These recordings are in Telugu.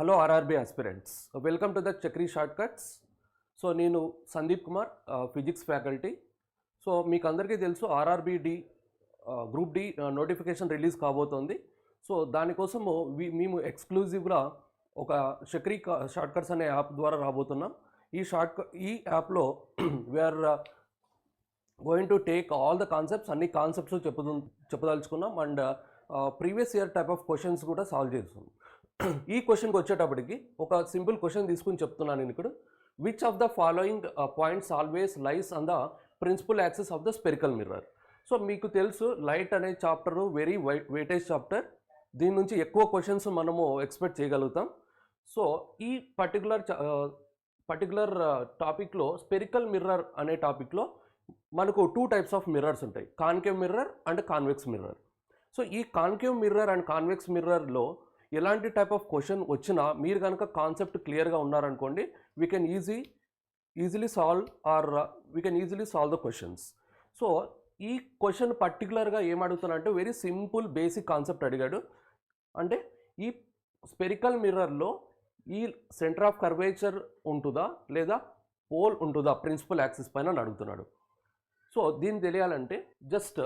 Hello RRB aspirants, welcome to the Chakri short cuts. So నేను Sandeep Kumar, physics faculty. So మీకు అందరికీ తెలుసు RRB D group D notification release కాబోతోంది. సో దానికోసము మేము ఎక్స్క్లూజివ్గా ఒక చక్రీ షార్ట్ కట్స్ అనే యాప్ ద్వారా రాబోతున్నాం. ఈ యాప్లో we're going to take all the concepts, అన్ని కాన్సెప్ట్స్ చెప్పదలుచుకున్నాం and previous year type of questions కూడా సాల్వ్ చేస్తున్నాం. ఈ క్వశ్చన్కి వచ్చేటప్పటికి ఒక సింపుల్ క్వశ్చన్ తీసుకుని చెప్తున్నాను నేను ఇక్కడ. Which of the following points always lies on the principal axis of the spherical mirror. So మీకు తెలుసు లైట్ అనే చాప్టరు వెరీ వెయిటేజ్ చాప్టర్. దీని నుంచి ఎక్కువ క్వశ్చన్స్ మనము ఎక్స్పెక్ట్ చేయగలుగుతాం. సో ఈ పర్టికులర్ టాపిక్లో స్పెరికల్ మిర్రర్ అనే టాపిక్లో మనకు 2 టైప్స్ ఆఫ్ మిర్రర్స్ ఉంటాయి, concave mirror and convex mirror. So ఈ కాన్కేవ్ మిర్రర్ అండ్ కాన్వెక్స్ మిర్రర్లో ఎలాంటి టైప్ ఆఫ్ క్వశ్చన్ వచ్చినా మీరు కనుక కాన్సెప్ట్ క్లియర్గా ఉన్నారనుకోండి, we can easily solve the questions. So ఈ క్వశ్చన్ పర్టికులర్గా ఏమడుగుతానంటే వెరీ సింపుల్ బేసిక్ కాన్సెప్ట్ అడిగాడు. అంటే ఈ స్పెరికల్ మిర్రర్లో ఈ సెంటర్ ఆఫ్ కర్వేచర్ ఉంటుందా లేదా పోల్ ఉంటుందా ప్రిన్సిపల్ యాక్సిస్ పైన అని అడుగుతున్నాడు. సో దీన్ని తెలియాలంటే just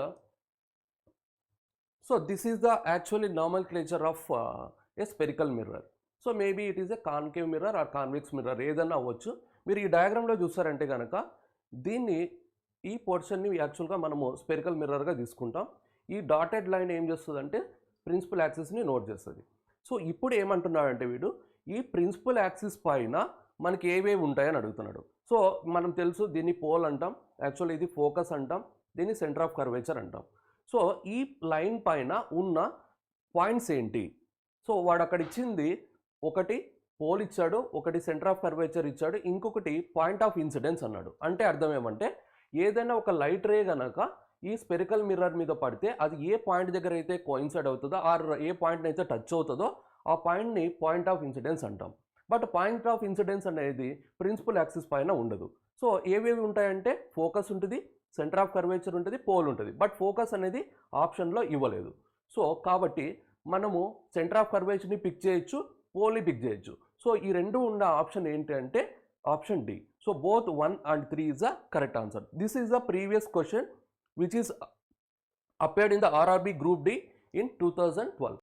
so this is the actually nomenclature of a spherical mirror. So maybe it is a concave mirror or convex mirror, ఏదన్నా అవ్వచ్చు. మీరు ఈ డయాగ్రామ్లో చూసారంటే కనుక ఈ పోర్షన్ని యాక్చువల్గా మనము స్పెరికల్ మిర్రర్గా తీసుకుంటాం. ఈ డాటెడ్ లైన్ ఏం చేస్తుందంటే ప్రిన్సిపల్ యాక్సిస్ని నోట్ చేస్తుంది. సో ఇప్పుడు ఏమంటున్నాడంటే వీడు ఈ ప్రిన్సిపల్ యాక్సిస్ పైన మనకి ఏవేవి ఉంటాయని అడుగుతున్నాడు. సో మనం తెలుసు దీన్ని పోల్ అంటాం, యాక్చువల్లీ ఇది ఫోకస్ అంటాం, దీన్ని సెంటర్ ఆఫ్ కర్వేచర్ అంటాం. సో ఈ లైన్ పైన ఉన్న పాయింట్స్ ఏంటి? సో వాడు అక్కడ ఇచ్చింది ఒకటి పోల్ ఇచ్చాడు, ఒకటి సెంటర్ ఆఫ్ కర్వేచర్ ఇచ్చాడు, ఇంకొకటి పాయింట్ ఆఫ్ ఇన్సిడెన్స్ అన్నాడు. అంటే అర్థం ఏమంటే ఏదైనా ఒక లైట్ రే కనుక ఈ స్పెరికల్ మిర్రర్ మీద పడితే అది ఏ పాయింట్ దగ్గర అయితే కోయిన్సైడ్ అవుతుందో ఆర్ ఏ పాయింట్ని అయితే టచ్ అవుతుందో ఆ పాయింట్ని పాయింట్ ఆఫ్ ఇన్సిడెన్స్ అంటాం. బట్ పాయింట్ ఆఫ్ ఇన్సిడెన్స్ అనేది ప్రిన్సిపల్ యాక్సిస్ పైన ఉండదు. సో ఏవేవి ఉంటాయంటే ఫోకస్ ఉంటుంది, సెంటర్ ఆఫ్ కర్వేచర్ ఉంటుంది, పోల్ ఉంటుంది. బట్ ఫోకస్ అనేది ఆప్షన్లో ఇవ్వలేదు. సో కాబట్టి మనము సెంటర్ ఆఫ్ కర్వేచర్ని పిక్ చేయొచ్చు, పోల్ని పిక్ చేయొచ్చు. సో ఈ రెండు ఉన్న ఆప్షన్ ఏంటి అంటే option D. So both 1 and 3 is the correct answer. This is the previous question which is appeared in the RRB Group D in 2012.